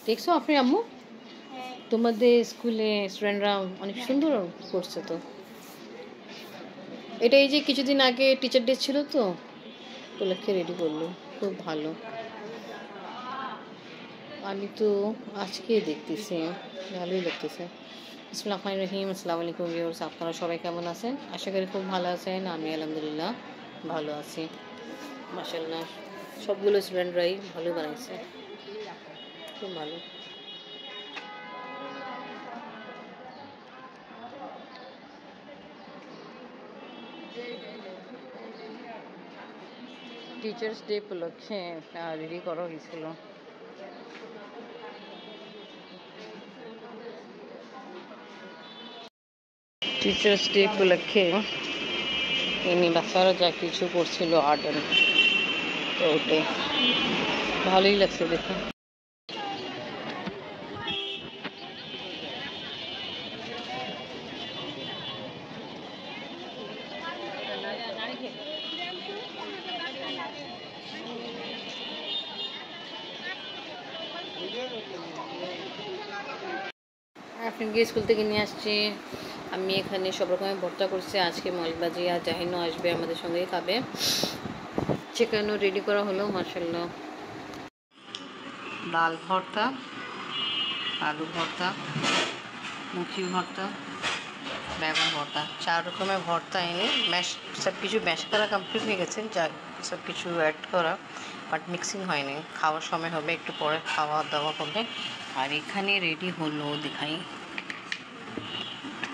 দেখছো আপনি আম্মু তোমাদের স্কুলে স্টুডেন্টরা অনেক সুন্দর করছে তো। এটা এই যে কিছুদিন আগে টিচার ডে ছিল তো, উপলক্ষে রেডি করলো, খুব ভালো। আমি তো আজকে দেখতেছি, ভালোই লাগতেছে। বিসমিল্লাহির রহমানির রহিম। আসসালামু আলাইকুম ভিউয়ার্স, আপনারা সবাই কেমন আছেন? আশা করি খুব ভালো আছেন। আমি আলহামদুলিল্লাহ ভালো আছি। মাশাআল্লাহ সবগুলো স্টুডেন্টরাই ভালো বানাইছে, খুব ভালো। টিচার্স ডে উপলক্ষে রেডি করা হয়েছিল। টিচার্স ডে উপলক্ষে এমনি বাচ্চারা যা কিছু করছিল আর্ট, তো ওটাই ভালোই লাগছে দেখে। আপনাকে স্কুল থেকে নিয়ে আসছি। আমি এখানে সব রকমের ভর্তা করছি। আজকে মলবাজি আর জাহিনও আসবে, আমাদের সঙ্গেই খাবে। চিকেনও রেডি করা হলো মাশাআল্লাহ। ডাল ভর্তা, আলু ভর্তা, মুখি ভর্তা, বেগুন ভর্তা, 4 রকমের ভর্তা এনে ম্যাশ, সব কিছু ম্যাশ করা কমপ্লিট হয়ে গেছে। যা সব কিছু অ্যাড করা, বাট মিক্সিং হয়নি। খাওয়ার সময় হবে, একটু পরে খাওয়া দাওয়া হবে। আর এখানে রেডি হলো, দেখাই,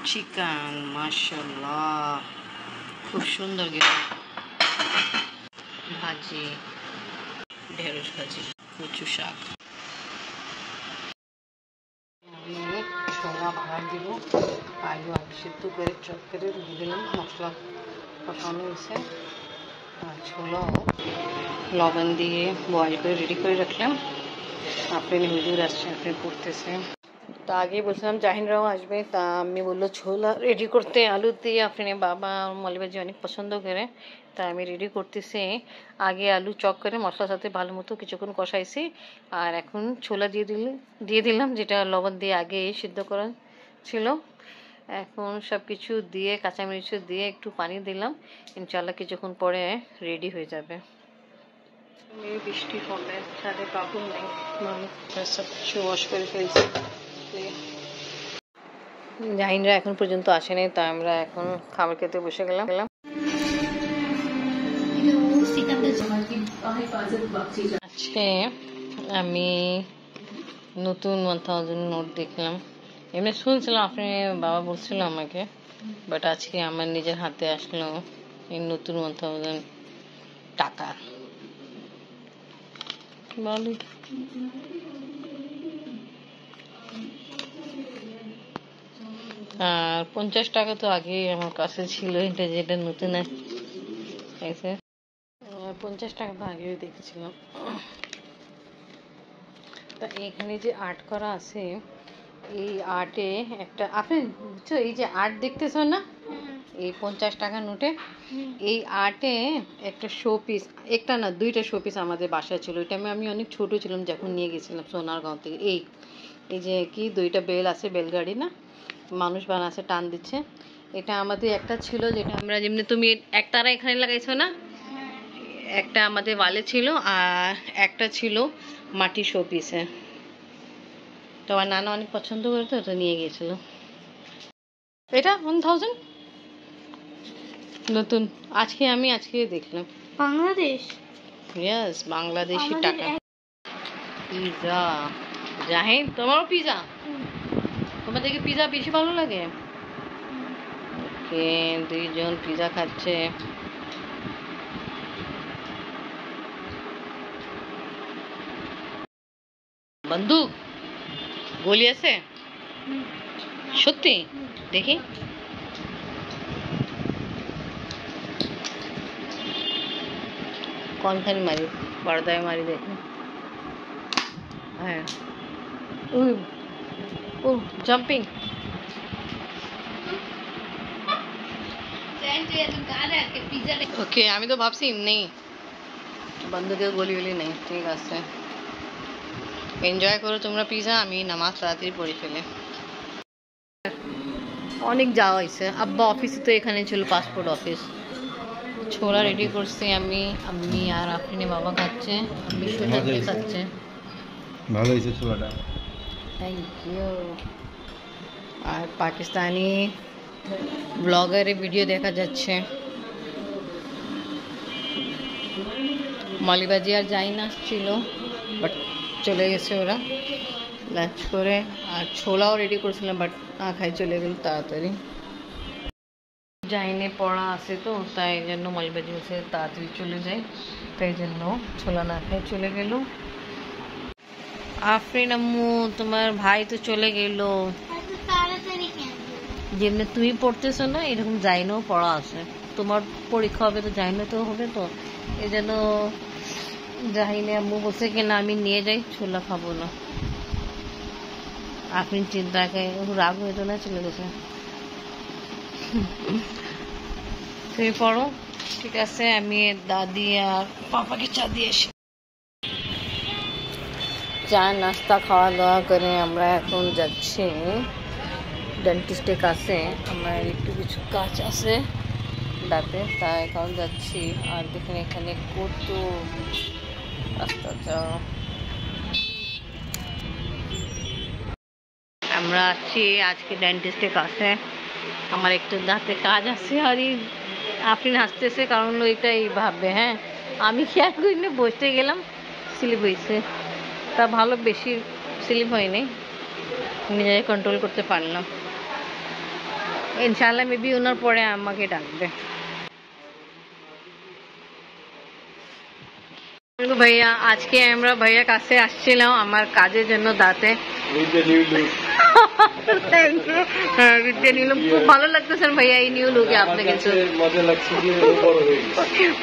চিকেন মাশাআল্লাহ, খুব সুন্দর গেছে। ভাজি, ঢেঁড়স ভাজি, কচু শাক। আমি ছোলা ভাড়া দিব, আলু সিদ্ধ করে চপ করে দিয়ে দিলাম। মশলা কষানো হয়েছে, আর ছোলাও লবণ দিয়ে বয়েল করে রেডি করে রাখলাম। আপনি হুজুর আসছে, আপনি পড়তেছে। তা আগেই বলছিলাম জাহিনরাও আসবে, তা আমি বললো ছোলা রেডি করতে আলু দিয়ে। আপনি বাবা মলিবাজি অনেক পছন্দ করে, তা আমি রেডি করতেছি। আগে আলু চপ করে মশলার সাথে ভালো মতো কিছুক্ষণ কষাইছি, আর এখন ছোলা দিয়ে দিলাম, যেটা লবণ দিয়ে আগে সিদ্ধ করা ছিল। এখন সব কিছু দিয়ে কাঁচামরিচ দিয়ে একটু পানি দিলাম, ইনশাল্লাহ কিছুক্ষণ পরে রেডি হয়ে যাবে। বৃষ্টি হবে, ছাদে কাপড় নেই, সব কিছু ওয়াশ করে ফেলছি। জাহিনরা এখন পর্যন্ত আসেনি, তা আমরা এখন খাবার খেতে বসে গেলাম। আজকে আমি নতুন 1000 নোট দেখলাম। এমনি শুনছিলাম, আপনি বাবা বলছিল আমাকে, বাট আজকে আমার নিজের হাতে আসলো এই নতুন 1000 টাকা। ভালো। আর 50 টাকা তো আগে আমার কাছে ছিল, এটা যেটা নতুন আছে। 50 টাকা তো আগেও দেখেছিলাম। তা এখানে যে আর্ট করা আছে, এই আর্টে একটা, আপনি বুঝছো, এই যে আর্ট দেখতেছো না, এই 50 টাকা নোটে, এই আর্টে একটা শো পিস, একটা না 2টা শো পিস আমাদের বাসায় ছিল। এটা আমি অনেক ছোট ছিলাম যখন নিয়ে গেছিলাম সোনারগাঁও থেকে। এই যে কি 2টা বেল আছে, বেলগাড়ি না, মানুষ বানাচ্ছে, টান দিচ্ছে। এটা আমাদের একটা ছিল, যেটা আমরা যেমনি তুমি একতারা এখানে লাগাইছো না, একটা আমাদের ওয়ালে ছিল, আর একটা ছিল মাটি শো পিসে। তো আমার নানা অনেক পছন্দ করে, তো এটা নিয়ে গিয়েছিল। এটা 1000 নতুন, আজকে দেখলাম। বাংলাদেশ, ইয়েস, বাংলাদেশি টাকা। পিজা, জাহিন তোমারও পিজা? তোমাদের কি পিজা বেশি ভালো লাগে? ওকে, 2 জন পিজা খাচ্ছে। বন্দুক, গুলি আছে সত্যি? দেখি। কোনখানে মারি? পর্দায় মারি, দেখি। হ্যাঁ, ও জাম্পিং। ওকে, আমি তো ভাবছি নেই, বন্দুকের গলি নেই। ঠিক আছে, এনজয় করো তোমরা পিজা, আমি নামাজ তাড়াতাড়ি পড়ে ফেলে। অনেক যাওয়া হয়েছে। আব্বা অফিসে তো এখানে ছিল, পাসপোর্ট অফিস। ছোলা রেডি করছি আমি আর আপনি বাবা খাচ্ছে, বিশ্ব খাচ্ছে। ভালো হয়েছে ছোলাটা, থ্যাংক ইউ। আর পাকিস্তানি ব্লগারে ভিডিও দেখা যাচ্ছে। মালিবাজি আর যাই না ছিল, বাট চলে গেছে ওরা লাঞ্চ করে। আর ছোলাও রেডি করছিলাম, বাট না খাই চলে গেল তাড়াতাড়ি। যাইনে পড়া আছে তো, তাই জন্য মালিবাজি হচ্ছে তাড়াতাড়ি চলে যায়, তাই জন্য ছোলা না খাই চলে গেল। আফরিন আম্মু, তোমার ভাই তো চলে গেল। যেমনি তুমি পড়তেছো না, এরকম যাইনেও পড়া আছে। তোমার পরীক্ষা হবে তো যাইনে তো হবে, তো এই জন্য যাইনে আম্মু বলছে কি না আমি নিয়ে যাই, ছোলা খাবো না। আফরিন চিন্তা রাগ হইতো না, চলে গেছে। তুমি পড়ো, ঠিক আছে? আমি দাদি আর পাপাকে চা দিয়ে এসে চা নাস্তা খাওয়া দাওয়া করে আমরা এখন যাচ্ছি ডেন্টিস্টের কাছে। আমার একটু কিছু কাজ আছে দাঁতে, তাই এখন যাচ্ছি। আর দেখেন এখানে কত রাস্তা যাওয়া। আমরা আছি আজকে ডেন্টিস্টের কাছে, আমার একটু দাঁতে কাজ আছে। আর আপনি হাসতেছে কারণ ওইটাই ভাববে। হ্যাঁ, আমি খেয়াল করি না, বসতে গেলাম স্লিপ হয়েছে। তা ভালো, বেশি স্লিপ হয়নি, নিজেকে কন্ট্রোল করতে পারলাম। ইনশাআল্লাহ মেবি ওনার পরে আমাকে ডাকবে। ভাইয়া, আজকে আমরা ভাইয়া কাছে আসছিলাম আমার কাজের জন্য দাঁতে। Thank you. খুব ভালো লাগতেছে ভাইয়া এই নিউ লুকে আপনাকে।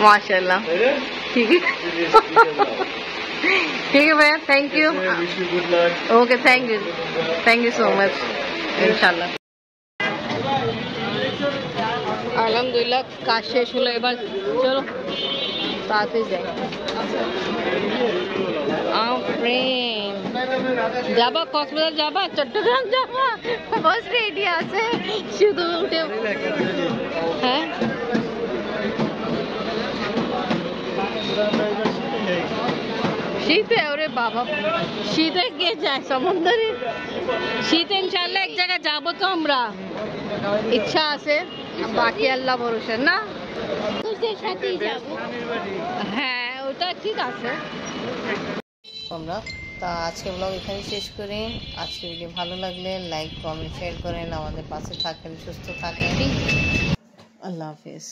মাশাআল্লাহ। ঠিক আছে, ठीक है भैया, thank you. Okay, thank you so much. इंशाल्लाह। আলহামদুলিল্লাহ কাজ শেষ হলো, এবার চলো তাতে যাই। যাবা কক্সবাজার, যাবা চট্টগ্রাম, যাবা বাস রেডি আছে, শুধু উঠে। হ্যাঁ, শীতে, ওরে বাবা, শীতে কে যায় সমুদ্রে? শীতে ইনশাল্লাহ এক জায়গায় যাবো তো আমরা, ইচ্ছা আছে, বাকি আল্লাহ ভরসা। না, হ্যাঁ ওটা ঠিক আছে। আমরা তা আজকে ব্লগ এখানে শেষ করি। আজকে ভিডিও ভালো লাগলে লাইক, কমেন্ট, শেয়ার করেন, আমাদের পাশে থাকেন, সুস্থ থাকেন। আল্লাহ হাফেজ।